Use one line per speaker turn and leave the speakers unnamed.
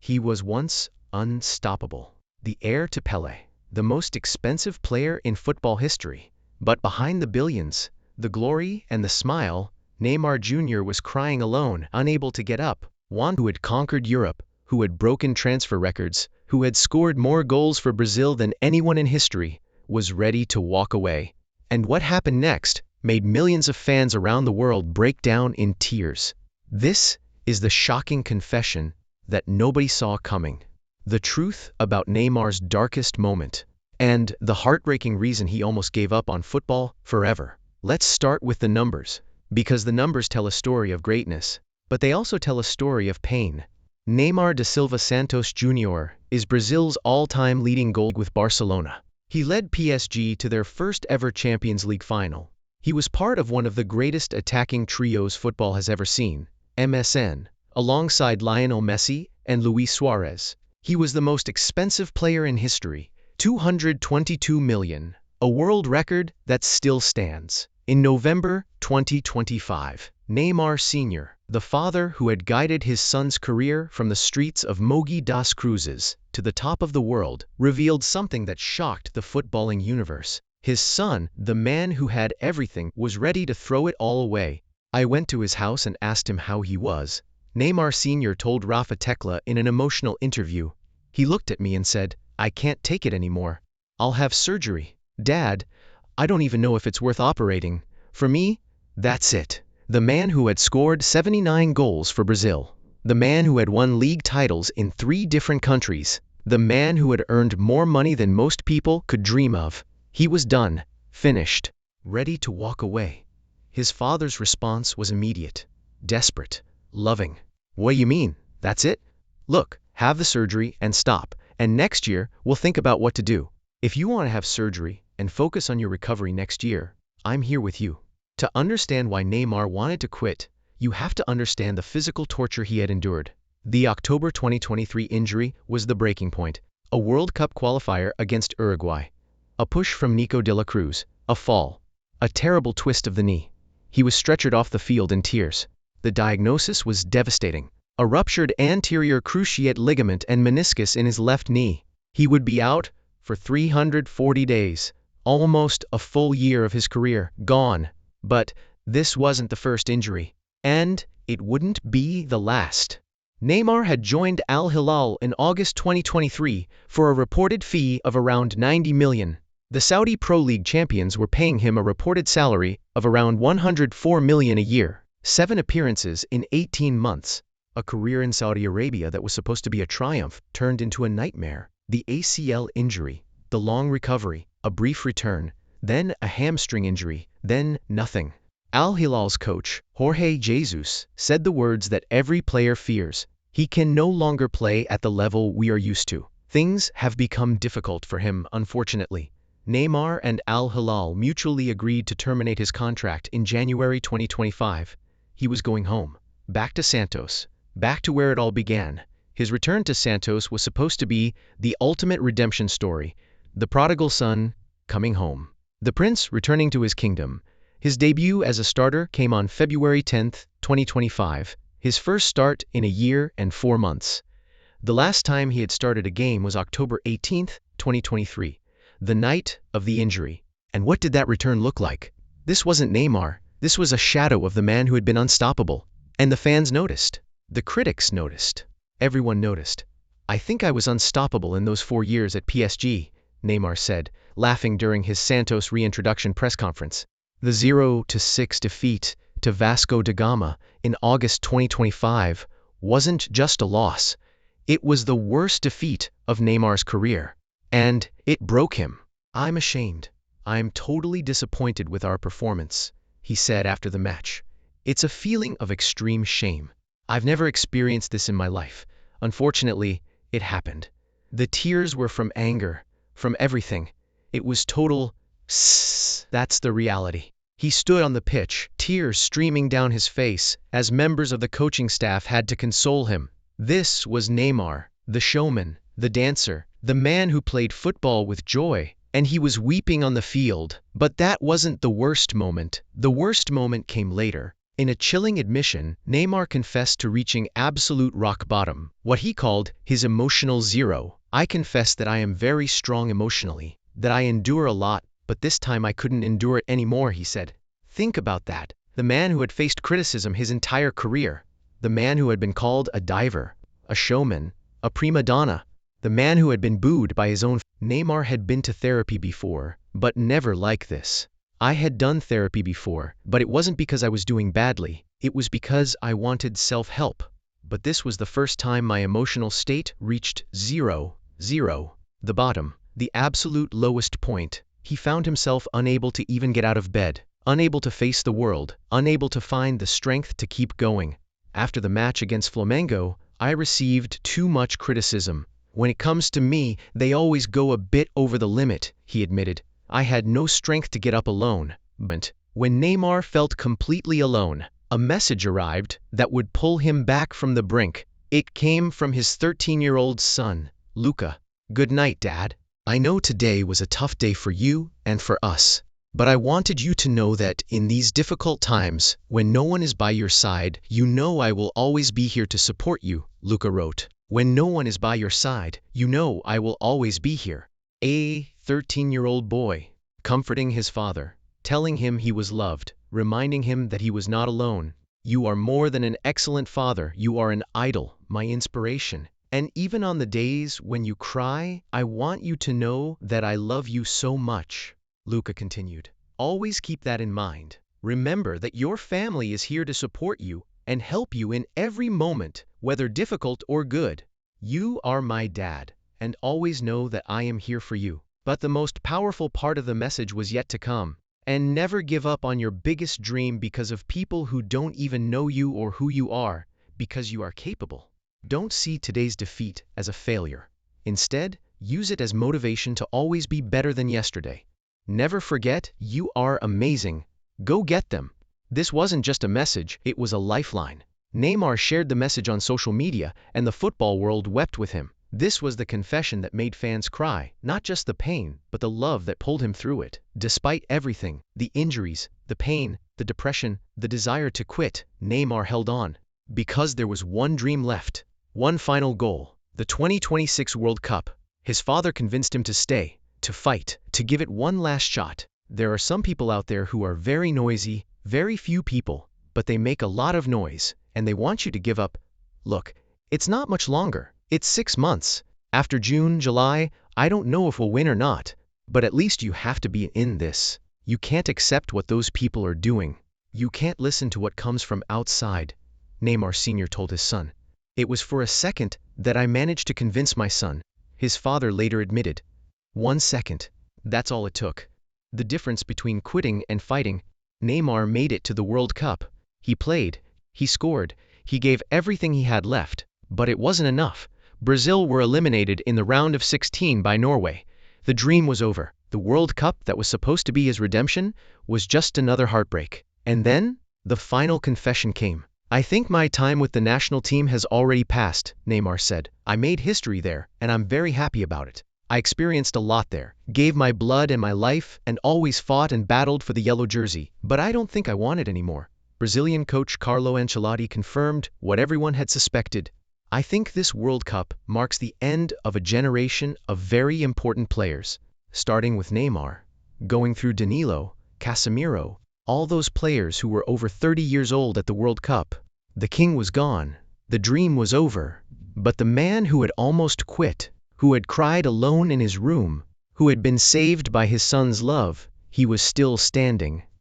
He was once unstoppable, the heir to Pelé, the most expensive player in football history. But behind the billions, the glory and the smile, Neymar Jr. was crying alone, unable to get up. One who had conquered Europe, who had broken transfer records, who had scored more goals for Brazil than anyone in history, was ready to walk away. And what happened next made millions of fans around the world break down in tears. This is the shocking confession that nobody saw coming. The truth about Neymar's darkest moment, and the heartbreaking reason he almost gave up on football forever. Let's start with the numbers, because the numbers tell a story of greatness, but they also tell a story of pain. Neymar da Silva Santos Jr. is Brazil's all-time leading goal with Barcelona. He led PSG to their first ever Champions League final. He was part of one of the greatest attacking trios football has ever seen, MSN, alongside Lionel Messi and Luis Suarez. He was the most expensive player in history, $222 million, a world record that still stands. In November 2025, Neymar Sr., the father who had guided his son's career from the streets of Mogi das Cruzes to the top of the world, revealed something that shocked the footballing universe. His son, the man who had everything, was ready to throw it all away. I went to his house and asked him how he was. Neymar Sr. told Rafa Tecla in an emotional interview. He looked at me and said, "I can't take it anymore. I'll have surgery. Dad, I don't even know if it's worth operating. For me, that's it." The man who had scored 79 goals for Brazil. The man who had won league titles in 3 different countries. The man who had earned more money than most people could dream of. He was done, finished, ready to walk away. His father's response was immediate, desperate, loving. "What do you mean? That's it? Look, have the surgery and stop, and next year we'll think about what to do. If you want to have surgery and focus on your recovery next year, I'm here with you." To understand why Neymar wanted to quit, you have to understand the physical torture he had endured. The October 2023 injury was the breaking point. A World Cup qualifier against Uruguay. A push from Nico de la Cruz. A fall. A terrible twist of the knee. He was stretchered off the field in tears. The diagnosis was devastating. A ruptured anterior cruciate ligament and meniscus in his left knee. He would be out for 340 days. Almost a full year of his career gone. But this wasn't the first injury. And it wouldn't be the last. Neymar had joined Al Hilal in August 2023 for a reported fee of around 90 million. The Saudi Pro League champions were paying him a reported salary of around 104 million a year. 7 appearances in 18 months. A career in Saudi Arabia that was supposed to be a triumph turned into a nightmare. The ACL injury, the long recovery, a brief return, then a hamstring injury, then nothing. Al Hilal's coach, Jorge Jesus, said the words that every player fears. He can no longer play at the level we are used to. Things have become difficult for him, unfortunately. Neymar and Al Hilal mutually agreed to terminate his contract in January 2025. He was going home, back to Santos, back to where it all began. His return to Santos was supposed to be the ultimate redemption story, the prodigal son coming home. The prince returning to his kingdom. His debut as a starter came on February 10, 2025, his first start in a year and 4 months. The last time he had started a game was October 18, 2023, the night of the injury. And what did that return look like? This wasn't Neymar, this was a shadow of the man who had been unstoppable. And the fans noticed. The critics noticed. Everyone noticed. "I think I was unstoppable in those 4 years at PSG," Neymar said, laughing during his Santos reintroduction press conference. The 0-6 defeat to Vasco da Gama in August 2025 wasn't just a loss. It was the worst defeat of Neymar's career. And it broke him. "I'm ashamed. I'm totally disappointed with our performance," he said after the match. "It's a feeling of extreme shame. I've never experienced this in my life. Unfortunately, it happened." The tears were from anger, from everything. It was total that's the reality. He stood on the pitch, tears streaming down his face, as members of the coaching staff had to console him. This was Neymar, the showman, the dancer, the man who played football with joy, and he was weeping on the field. But that wasn't the worst moment. The worst moment came later. In a chilling admission, Neymar confessed to reaching absolute rock bottom, what he called his emotional zero. "I confess that I am very strong emotionally, that I endure a lot, but this time I couldn't endure it anymore," he said. Think about that. The man who had faced criticism his entire career, the man who had been called a diver, a showman, a prima donna, the man who had been booed by his own. Neymar had been to therapy before, but never like this. "I had done therapy before, but it wasn't because I was doing badly, it was because I wanted self-help. But this was the first time my emotional state reached zero, the bottom, the absolute lowest point." He found himself unable to even get out of bed, unable to face the world, unable to find the strength to keep going. "After the match against Flamengo, I received too much criticism. When it comes to me, they always go a bit over the limit," he admitted. "I had no strength to get up alone." But when Neymar felt completely alone, a message arrived that would pull him back from the brink. It came from his 13-year-old son, Lucca. "Good night, Dad. I know today was a tough day for you and for us. But I wanted you to know that in these difficult times, when no one is by your side, you know I will always be here to support you," Lucca wrote. "When no one is by your side, you know I will always be here." A 13-year-old boy, comforting his father, telling him he was loved, reminding him that he was not alone. "You are more than an excellent father, you are an idol, my inspiration. And even on the days when you cry, I want you to know that I love you so much," Lucca continued. "Always keep that in mind. Remember that your family is here to support you and help you in every moment, whether difficult or good. You are my dad, and always know that I am here for you." But the most powerful part of the message was yet to come. "And never give up on your biggest dream because of people who don't even know you or who you are, because you are capable. Don't see today's defeat as a failure. Instead, use it as motivation to always be better than yesterday. Never forget, you are amazing. Go get them." This wasn't just a message, it was a lifeline. Neymar shared the message on social media, and the football world wept with him. This was the confession that made fans cry, not just the pain, but the love that pulled him through it. Despite everything, the injuries, the pain, the depression, the desire to quit, Neymar held on. Because there was one dream left, one final goal, the 2026 World Cup. His father convinced him to stay, to fight, to give it one last shot. There are some people out there who are very noisy, very few people, but they make a lot of noise, and they want you to give up. Look, it's not much longer. It's 6 months. After June, July, I don't know if we'll win or not, but at least you have to be in this. You can't accept what those people are doing. You can't listen to what comes from outside," Neymar Sr. told his son. "It was for a second that I managed to convince my son," his father later admitted. 1 second. That's all it took. The difference between quitting and fighting. Neymar made it to the World Cup. He played, he scored, he gave everything he had left, but it wasn't enough. Brazil were eliminated in the round of 16 by Norway. The dream was over. The World Cup that was supposed to be his redemption was just another heartbreak. And then, the final confession came. "I think my time with the national team has already passed," Neymar said. "I made history there, and I'm very happy about it. I experienced a lot there, gave my blood and my life, and always fought and battled for the yellow jersey, but I don't think I want it anymore." Brazilian coach Carlo Ancelotti confirmed what everyone had suspected. "I think this World Cup marks the end of a generation of very important players, starting with Neymar, going through Danilo, Casemiro, all those players who were over 30 years old at the World Cup. The king was gone, the dream was over, but the man who had almost quit, who had cried alone in his room, who had been saved by his son's love, he was still standing."